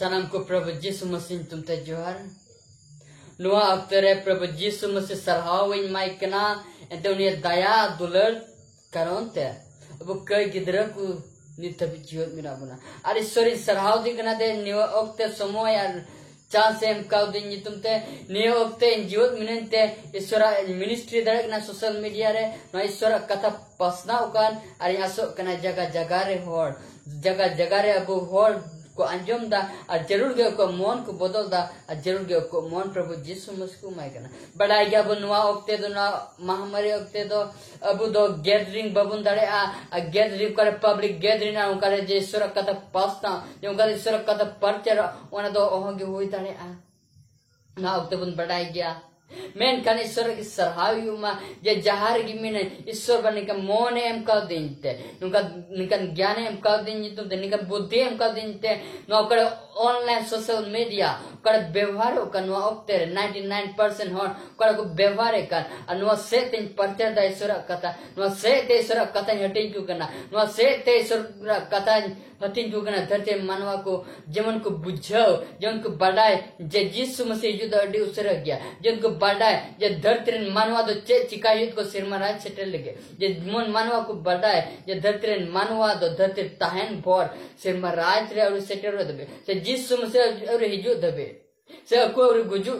सनम को प्रभु यीशु मसीह तुमते जोहार नुआ अक्तरे प्रभु यीशु मसीह सरहाव इन माइकना एंते उन्हें दया दुलर करोंते अब कई गिदरा को नित्य जीवन मिला बुना और ईश्वरी सरहाव दिखना दे नुआ अक्ते समय और चांस एम काउ दिन तुमते नुआ अक्ते जीवन मिलते ईश्वरा मिनिस्ट्री दरक ना सोशल मीडिया रे ना ईश्वरा कथा पसना उकान और यहाँ सो कना जगह जगह रे होर जगह रे अब होर को अंजुम दा और जरूर गयो को मन को बदल दा और जरूर गयो को मन प्रभु यीशु मसीह को माय करना बड़ा गया बनुआ ओक्ते दो ना महामारी ओक्ते दो अब दो गैदरिंग बबुन दड़े आ गैदरिंग करे पब्लिक गैदरिंग ना उनका जे ईश्वर कथा पास्ता जे उनका ईश्वर कथा परचर ओना दो ओहगे होई दड़े आ ना ओक्ते बन बड़ा गया मेन kan ईश्वर की सरहावी उमा जे जहार की मिने ईश्वर बने का मोन एम का दिनते नुका निकन ज्ञान एम का दिन तुम निकन बुद्धि एम का दिनते नो करे ऑनलाइन सोशल मीडिया करे व्यवहार का नो ओक्ते 99% हो करे को व्यवहार का नो से तीन परचर दा ईश्वर कथा नो से ते ईश्वर कथा हटे क्यों करना नो से ते ईश्वर कथा हटिन क्यों करना धरते मानवा को जीवन को बुझाओ जीवन को बढ़ाए जे यीशु मसीह युद्ध अड्डी उसर गया जीवन को बढ़ाए जे धरते मानवा तो चे चिका युद्ध को सिर मराज सेटल लगे जे मन मानवा को बढ़ाए जे धरते मानवा तो धरते ताहन भोर सिर मराज रे और सेटल रे दबे से यीशु मसीह और हिजु दबे से को और गुजु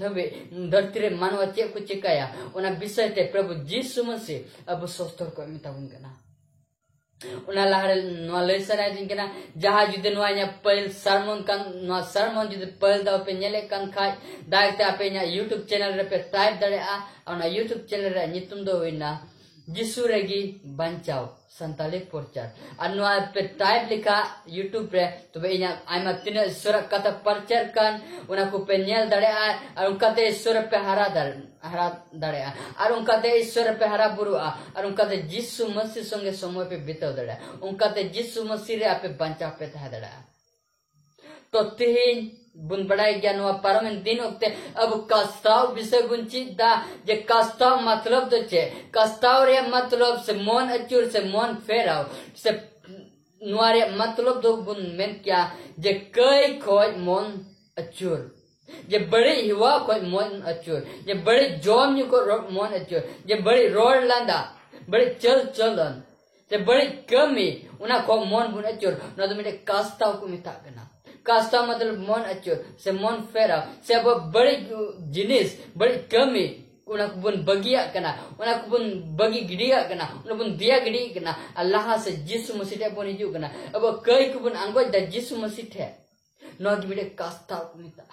दबे धरते मानवा चे को चिकाया ओना विषय ते प्रभु यीशु मसीह अब सोस्तर को मिताउन गना उना लहर नॉलेज सराय जिनकेना जहां जुदे नोया पहल सरमन kan no sermon जुदे पहल दा पे नेले kan खाय दायते आपे nya YouTube channel रे पे टाइप दड़े आ ओना YouTube channel रे नितुम दो होइना जिसु रेगी बंचाओ संताले प्रचार अन्वा पे टाइप लिखा YouTube रे तो बे nya आइमा तिने ईश्वर कथा प्रचार kan उना को पे नेल दड़े आ और उनका ते ईश्वर पे हरा दड़े आ और उनका ते ईश्वर पे हरा बुरु आ और उनका ते यीशु मसीह संगे समय पे बिताव दड़े उनका ते यीशु मसीह रे आपे बंचा पे था दड़े तो तिहिन बुन बड़ाई ज्ञान व परम दिन होते अब कस्ताव विषय बुंची दा जे कस्ताव मतलब तो छे कस्ताव रे मतलब से मन अचूर से मन फेराव से नुआरे मतलब दो बुन में क्या जे कई खोज मन अचूर जे बड़े युवा को मन अचूर जे बड़े जोम को मन अचूर जे बड़ी रोड लांदा बड़े चलन जे बड़ी कमी उना को मन बुन अचूर न तो मेरे कस्ताव को मिता गना कास्ता मतलब मन अचूर से मन फेरा से अब बड़ी जिनिस बड़ी कमी उना कुबुन बगिया कना उना कुबुन बगी गिडिया कना उना कुबुन दिया गिडी कना अल्लाह से यीशु मसीह ते बोनी जु कना अब कई कुबुन अंगो द यीशु मसीह थे नो गिबे कास्ता कुमिता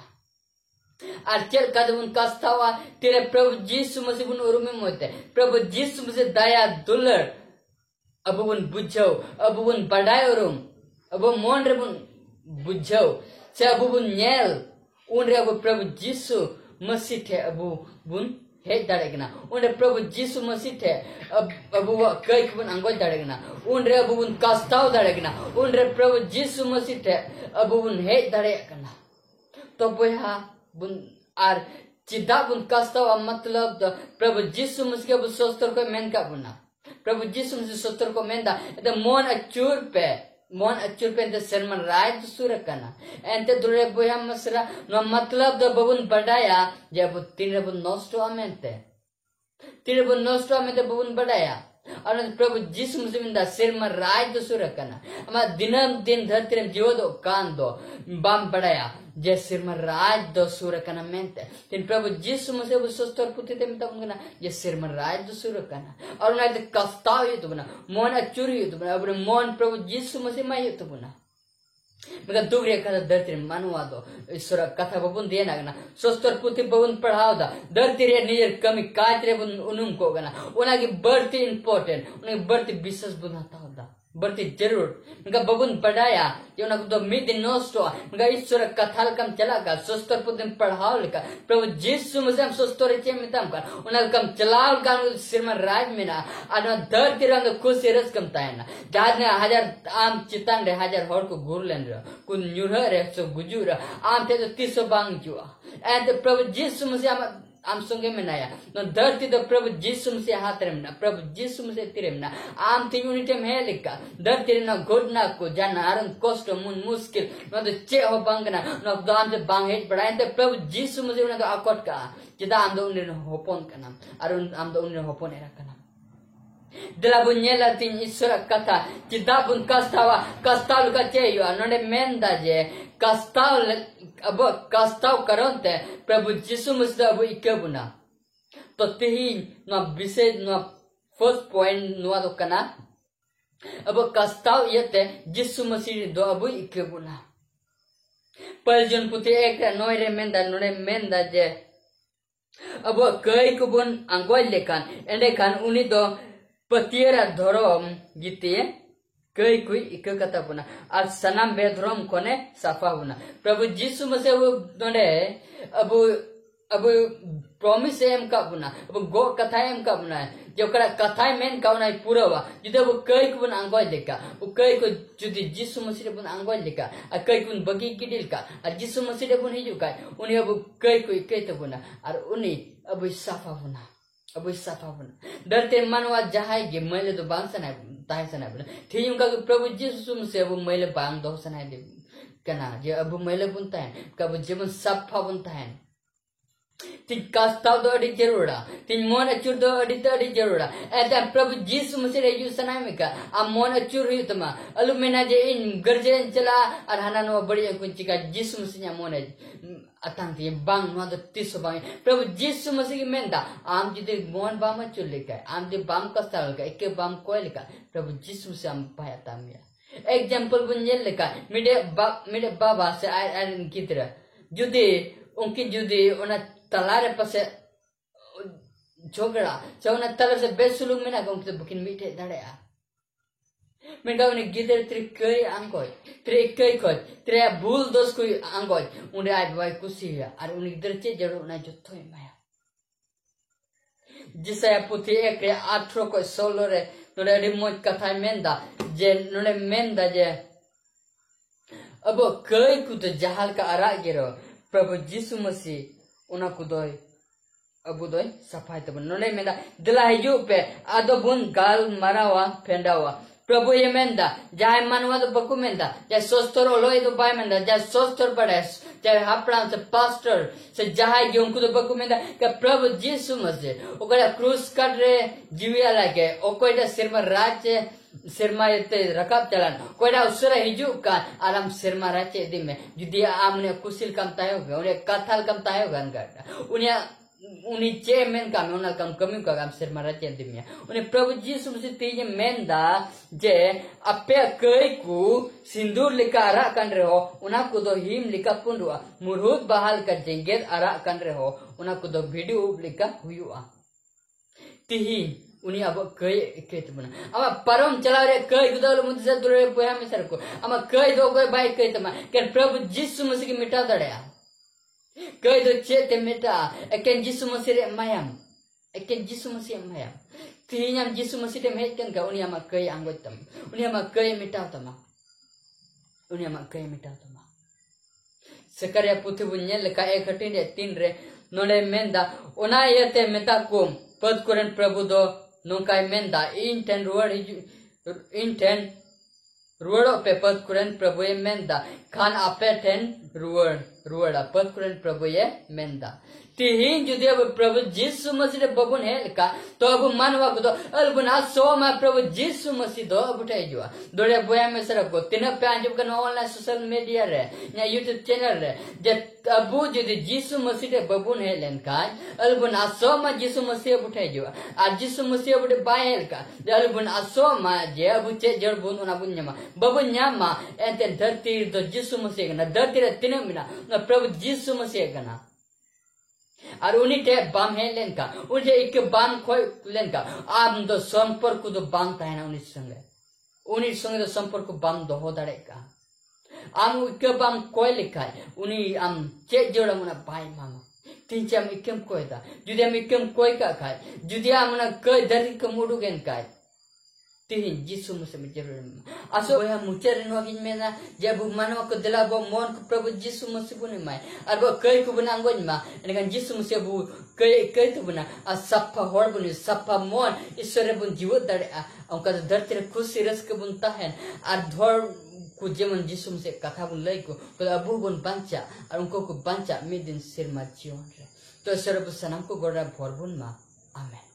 आर्चर कदमुन कास्तावा तेरे प्रभु यीशु मसीह बुन उरुमे मोते प्रभु यीशु मसीह दया दुलर अब बुन बुझाओ अब बुन बढ़ाए उरुम अब मोन रे बुन बुझाओ से अब बुन नेल उन रे अब प्रभु यीशु मसीह थे अब बुन हे दड़ेगना उन रे प्रभु यीशु मसीह थे अब वो कई बुन अंगो दड़ेगना उन रे अब बुन कास्ताव दड़ेगना उन रे प्रभु यीशु मसीह थे अब बुन हे दड़ेगना तो बोया बुन आर चिदा बुन कास्ताव मतलब प्रभु यीशु मसीह अब सोस्तर को मेन का बुना प्रभु यीशु मसीह सोस्तर को मेन दा तो मन अचूर पे द शर्मन राय दूसरा करना एंते दुरे बोया मसरा नो मतलब द बबुन बढ़ाया जब तीन बबुन नोस्टो आमेंते तीन बबुन नोस्टो आमेंते बबुन बढ़ाया और प्रभु यीशु मसीह मिंदा शर्मन राय दूसरा करना अमा दिनम दिन धरती जीव दो कान दो बाम बढ़ाया जे शर्मन राज दो सूर करना मेंते तीन प्रभु यीशु मसीह वो सोस्तर पुते ते मिता उंगना जे शर्मन राज दो सूर करना और उन्हें तो कस्ताव ये तो बना मन अचूरी ये तो बना अपने मन प्रभु यीशु मसीह में ये तो बना मगर दुगरे कथा धरती मानवा दो ईश्वर कथा बबुन दिए ना गना सोस्तर पुते बबुन पढ़ाओ दा धरती रे निजर कमी काज रे बुन उनुम को गना उना की बढ़ती इंपॉर्टेंट उन्हें बढ़ती विशेष बनाता होता बढ़ती जरूर उनका बबुन बढ़ाया कि उनको तो मिद नोस्टो उनका ईश्वर कथाल कम चला का सोस्तर पुते पढ़ाओ लिखा प्रभु यीशु मसीह हम सोस्तर चे मितम का उनका कम चलाओ का सिरमन राज में ना अन धरती रंग खुशी रस कम तायना जात ने हजार आम चितान रे हजार होर को गुर लेन रे कुन न्यूर रे सो गुजुर आम थे तो 300 बांग जुआ एंड प्रभु यीशु मसीह हम am songe menaya no धरती तो प्रभु यीशु मसीह हाथ रे मना प्रभु यीशु मसीह तिरे मना आम ती यूनिट में है लिखा धरती रे ना घोड़ना को जाना आरम कष्ट मुन मुश्किल no तो चे हो बांगना no तो आम से बांग हेट बढ़ाए तो प्रभु यीशु मसीह उन्हें तो आकोट का जिदा आम तो उन्हें होपोन का नाम और आम तो उन्हें होपोन era का नाम Dela bunyela tin isura kata jida bun kastaw luka cheyo anone menda je kastaw karonte Prabhu Jisu Masihi abu ikebuna to tihi no bise no first point no do kana abu kastaw yete Jisu Masihi do abu ikebuna Paljon puti ek noire menda je abu kai kubun angoi lekan ende kan uni do Patiera dhorom gite kai kui ikka kata puna ar sanam be dhorom kone safa puna Prabhu Jisu Masihi node abu promise em ka puna abu go katha em ka puna jo kara katha men ka puna pura wa jide abu kai kun angoi leka u kai ko judi Jisu Masihi pun angoi leka a kai kun bagi kidil ka a Jisu Masihi pun hiju kai uni abu kai ko ikai ta puna ar uni abu safa puna Abu साफा बना डरते मनवा जहाय गे मैले तो बांग सना ताय सना बना थियुं का प्रभु यीशु से अबु मैले बांग दो सना दे कना जे अबु मैले बुनता है कब जीवन साफा बुनता है तीन कास्ताव दो अड़ी जरूरा तीन मोन अचुर दो अड़ी जरूरा ऐसा प्रभु यीशु मसीह रे यूं सना में का आ मोन अचुर हुई तमा अलुमेना जे इन गरजे चला अरहाना नो बड़ी कुंची का यीशु मसीह या मोन अतंती बांग नो द तिस बांग प्रभु यीशु मसीह की मेंदा आम जिदे मोन बाम चुल लेका आम दे बाम कास्ताव का एक बाम कोय लेका प्रभु यीशु मसीह हम पाया तामिया एग्जांपल बुंजेल लेका मेरे बाबा से आई की तरह जुदे उनकी जुदे उना तलारे पसे झगड़ा चौना तलार से बेसुलुग में ना गंग से बुकिन मीठे दड़ेया मैं गाँव ने गिदर त्रिकई आंगोय त्रिकई खोज त्रिया भूल दोष कोई आंगोय उन्हें आज वाई कुछ ही है और उन्हें गिदर चे जरूर ना जो तो ही माया जिसे पुथी एक रे 18 को 16 रे नोरे रिमोट कथा मेंदा जे नोरे मेंदा जे अब कई कुछ जहाल का आरा गिरो प्रभु यीशु मसीह उना कुदोय अबुदोय सफाई तब नोने मेंदा दिला हिजु पे आदो बुन गाल मरावा फेंडावा प्रभु ये मेंदा जाय मनवा तो बकु मेंदा जाय सोस्तर ओलोय तो बाय मेंदा जाय सोस्तर पड़े जाय हापड़ा से पास्टर से जाय गें को तो बकु मेंदा के प्रभु यीशु मसीह ओकरा क्रूस कट रे जीविया लागे ओकोइडा सिरमा राज सिरमा येते रकाब चलान कोइडा उसरा हिजु का आराम सिरमा राचे दिमे जुदी आमने कुसिल कम तायो उन्हें कथाल कम तायो गनगटा उन्हें चे मेन का में उन्हें कम कमी का काम सिरमा राचे दिमे उन्हें प्रभु यीशु मसीह तेजे मेंदा जे अपे कई को सिंदूर लिखा आरा कंडरे हो उन्हें को दो हिम लिखा पुंडुआ मुरहुत बहाल का जेंगेर आरा कंडरे हो उन्हें को दो वीडियो लिखा हुआ तिही उन्हीं अब कई कहते बना अमा परम चला रे कई गुदाल मुझे से दूर पोया में सर को अमा कई दो कोई बाइक कहते मा क्या प्रभु यीशु मसीह की मिटा दड़या कई दो चेते मिटा एकें यीशु मसीह रे मायाम एकें यीशु मसीह मायाम तीन यीशु मसीह रे मेट कन का उन्हीं अमा कई आंगोतम उन्हीं अमा कई मिटा तमा उन्हीं अमा कई मिटा तमा सकरिया पुथी बुन्ये लका एक हटिन रे 3 रे नोने मेंदा ओना येते मेता को पद कुरन प्रभु दो नोकाय मेंदा इंटेन रुवड़ो पे पद कुरन प्रभु ये मेंदा खान आपे टेन रुवड़ा पद कुरन प्रभु ये मेंदा तिहिन जुदे अब प्रभु यीशु मसीह बबुन है का तो अब मानवा को तो अलबुना सो में प्रभु यीशु मसीह दो अब उठाई जुआ दोड़े बोया में सर को तीन पे आंजब का ऑनलाइन सोशल मीडिया रे या यूट्यूब चैनल रे जे अबु जुदे यीशु मसीह बबुन है लेन का अलबुना सो में यीशु मसीह उठाई जुआ आज यीशु मसीह उठे बायल का अलबुना सो में जे अब चे जड़ बुन उना बुन्यामा बबुन्यामा एंते धरती तो यीशु मसीह ना धरती रे तीन मिना प्रभु यीशु मसीह का और उन्हीं टे बाम है लेन का उन्हें एक बाम खोई लेन का आम दो संपर्क दो बाम ताहे ना उन्हीं संगे दो संपर्क बाम दो हो दड़े का आम एक बाम कोई लिखा है उन्हीं आम चेक जोड़ा मुना भाई मामा 3 आम इकम कोई था जुदे आम इकम कोई का खाए जुदे आम ना कोई दर्द का मुड़ू गेन का तिहिन जिसु मसीह में जरूर आसो वह मुचर नोगिन में ना जब मानव को दिला वो मन को प्रभु जिसु मसीह बुने माय और वो कई को बना गोन मा लेकिन जिसु मसीह बु कई तो बना आ सफा होड़ बुने सफा मन ईश्वर बुन जीवत दर उनका धरती रे खुशी रस के बुनता है और धोर को जेमन जिसु मसीह कथा बुन लई को अबू बुन बंचा और उनको को बंचा में दिन सिर मा जीवन रे तो ईश्वर बु सनम को गोरा भोर बुन मा आमेन।